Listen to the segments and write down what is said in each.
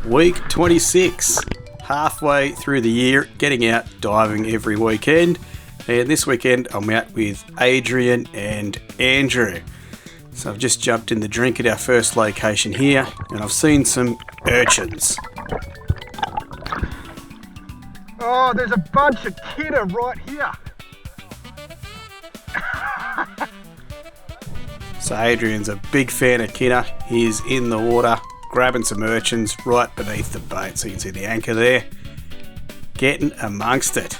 Week 26, halfway through the year, getting out diving every weekend, and this weekend I'm out with Adrian and Andrew. So I've just jumped in the drink at our first location here, and I've seen some urchins. Oh, there's a bunch of kidder right here. So Adrian's a big fan of kidder. He's in the water grabbing some urchins right beneath the boat, so you can see the anchor there, getting amongst it.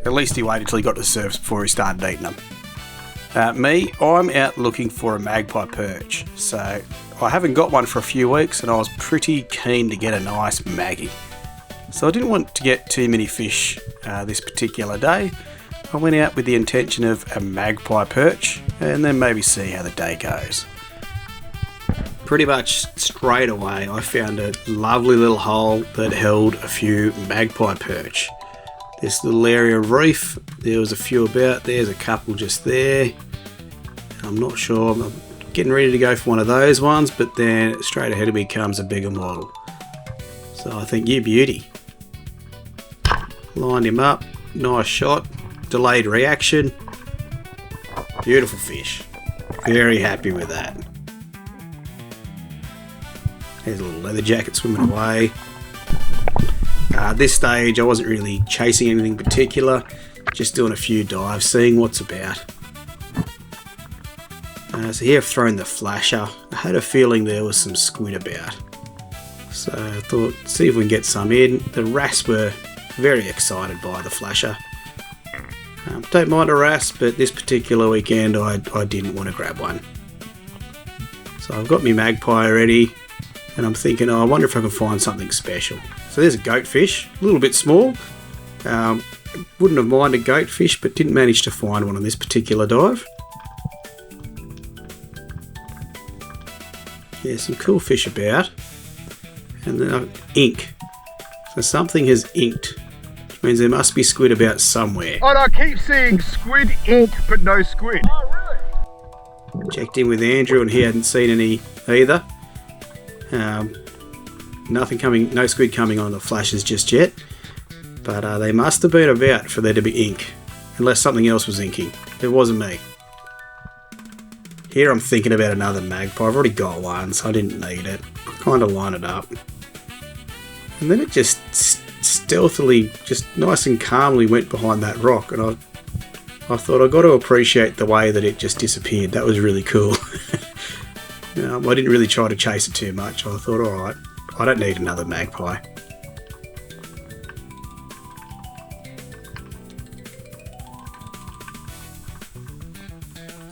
At least he waited till he got to the surface before he started eating them. Me, I'm out looking for a magpie perch, so I haven't got one for a few weeks and I was pretty keen to get a nice maggie. So I didn't want to get too many fish this particular day. I went out with the intention of a magpie perch and then maybe see how the day goes. Pretty much straight away I found a lovely little hole that held a few magpie perch. This little area of reef, there was a few about, there's a couple just there. I'm not sure, I'm getting ready to go for one of those ones, but then straight ahead of me comes a bigger model. So I think, you beauty. Lined him up, nice shot, delayed reaction, beautiful fish. Very happy with that. There's a little leather jacket swimming away. At this stage I wasn't really chasing anything particular, just doing a few dives, seeing what's about. So here I've thrown the flasher. I had a feeling there was some squid about, so I thought, see if we can get some in. The wrasse were very excited by the flasher. Don't mind a wrasse, but this particular weekend I didn't want to grab one. So I've got my magpie ready, and I'm thinking, I wonder if I can find something special. So there's a goatfish, a little bit small. Wouldn't have minded goatfish, but didn't manage to find one on this particular dive. Yeah, some cool fish about. And then ink. So something has inked, which means there must be squid about somewhere. And I keep seeing squid ink, but no squid. Oh, really? Checked in with Andrew and he hadn't seen any either. Nothing coming, no squid coming on the flashes just yet, but they must have been about for there to be ink, unless something else was inking. It wasn't me. Here I'm thinking about another magpie. I've already got one, so I didn't need it. I kind of line it up, and then it just stealthily, just nice and calmly went behind that rock, and I thought, I've got to appreciate the way that it just disappeared. That was really cool. I didn't really try to chase it too much. I thought, alright, I don't need another magpie.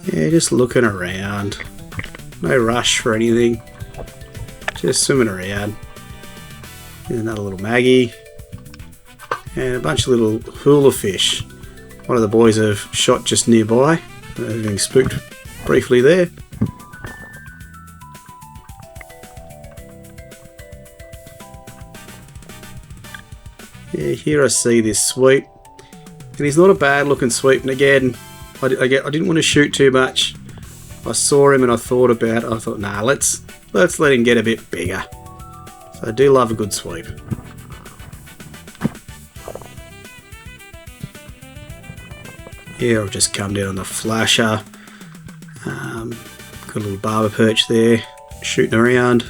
Yeah, just looking around. No rush for anything. Just swimming around. There's another little maggie. And a bunch of little hulafish. One of the boys have shot just nearby. Getting spooked briefly there. Yeah, here I see this sweep, and he's not a bad looking sweep, and again, I didn't want to shoot too much. I saw him and I thought, nah, let's let him get a bit bigger. So I do love a good sweep. Here I've just come down on the flasher, got a little barber perch there, shooting around.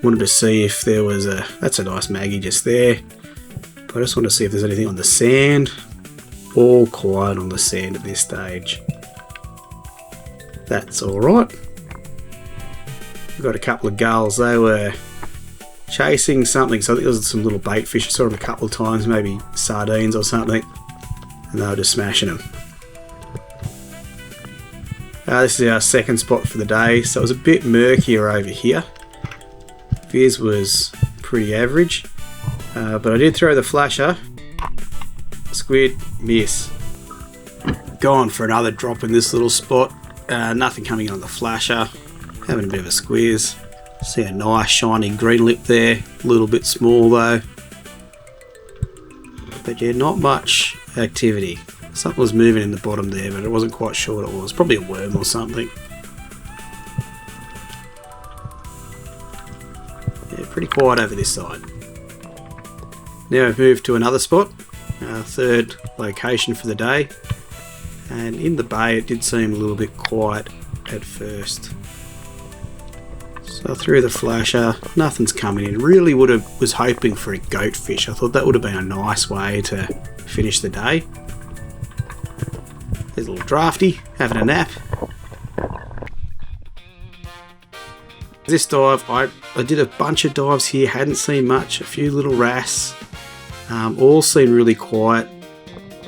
Wanted to see if there was that's a nice maggie just there. I just want to see if there's anything on the sand. All quiet on the sand at this stage. That's alright. We've got a couple of gulls. They were chasing something, so I think there was some little baitfish. I saw them a couple of times, maybe sardines or something, and they were just smashing them. This is our second spot for the day, so it was a bit murkier over here. Viz was pretty average. But I did throw the flasher. Squid Miss. Gone for another drop in this little spot. Nothing coming in on the flasher. Having a bit of a squeeze. See a nice shiny green lip there. A little bit small though. But yeah, not much activity. Something was moving in the bottom there, but I wasn't quite sure what it was. Probably a worm or something. Yeah, quiet over this side. Now we've moved to another spot, our third location for the day, and in the bay it did seem a little bit quiet at first. So through the flasher, nothing's coming in. Really was hoping for a goatfish. I thought that would have been a nice way to finish the day. There's a little drafty, having a nap. This dive, I did a bunch of dives here, hadn't seen much, a few little wrasse, all seemed really quiet,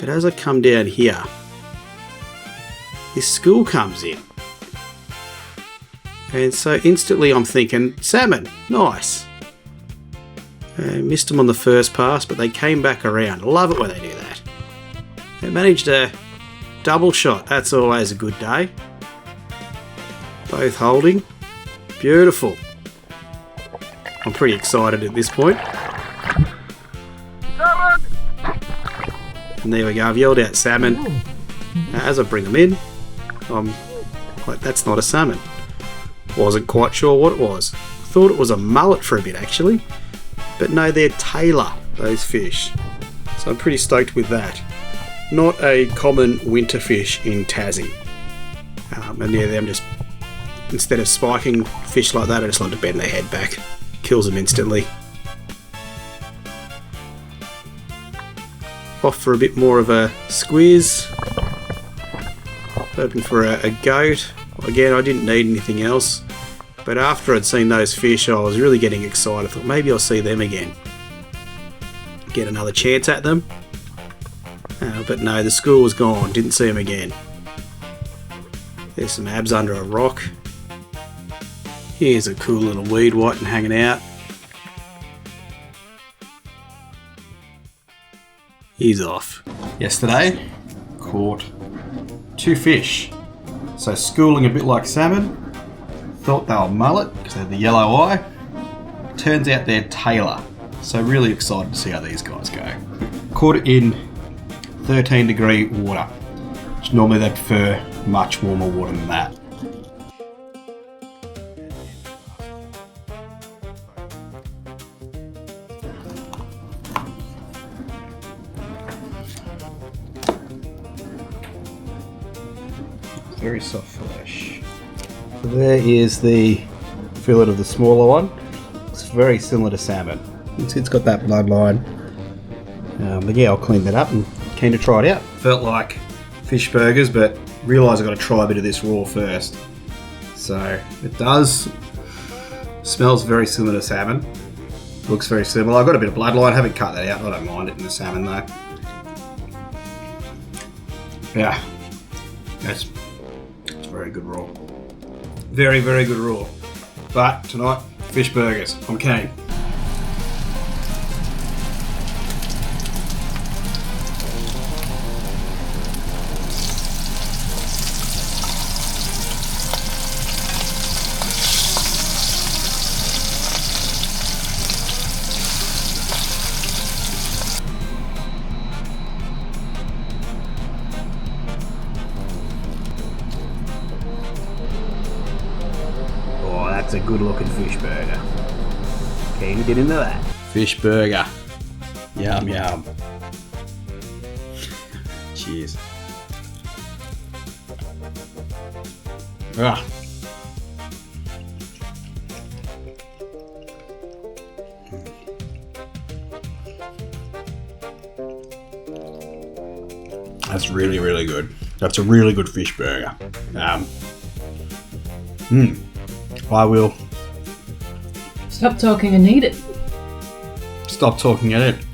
but as I come down here, this school comes in, and so instantly I'm thinking, salmon, nice. Missed them on the first pass, but they came back around. Love it when they do that. They managed a double shot, that's always a good day. Both holding. Beautiful. I'm pretty excited at this point. Salmon! And there we go, I've yelled out salmon. As I bring them in, I'm like, that's not a salmon. Wasn't quite sure what it was. Thought it was a mullet for a bit actually. But no, they're Tailor, those fish. So I'm pretty stoked with that. Not a common winter fish in Tassie. And yeah, them just, instead of spiking fish like that, I just like to bend their head back. Kills them instantly. Off for a bit more of a squeeze. Hoping for a goat. Again, I didn't need anything else. But after I'd seen those fish, I was really getting excited. I thought maybe I'll see them again. Get another chance at them. But no, the school was gone. Didn't see them again. There's some abs under a rock. Here's a cool little weed whiting hanging out. He's off. Yesterday, caught 2 fish. So schooling a bit like salmon. Thought they were mullet because they had the yellow eye. Turns out they're Tailor. So really excited to see how these guys go. Caught it in 13-degree water. Which normally they prefer much warmer water than that. Very soft flesh. There is the fillet of the smaller one. It's very similar to salmon. It's got that bloodline. But yeah, I'll clean that up and keen to try it out. Felt like fish burgers, but realised I've got to try a bit of this raw first. So it does. Smells very similar to salmon. Looks very similar. I've got a bit of bloodline. I haven't cut that out. I don't mind it in the salmon though. Yeah, that's very good raw. Very, very good raw. But tonight, fish burgers. I'm keen. That's a good looking fish burger. Keen to get into that. Fish burger. Yum yum. Cheers. Ah. That's really, really good. That's a really good fish burger. I will stop talking and eat it. stop talking and eat it.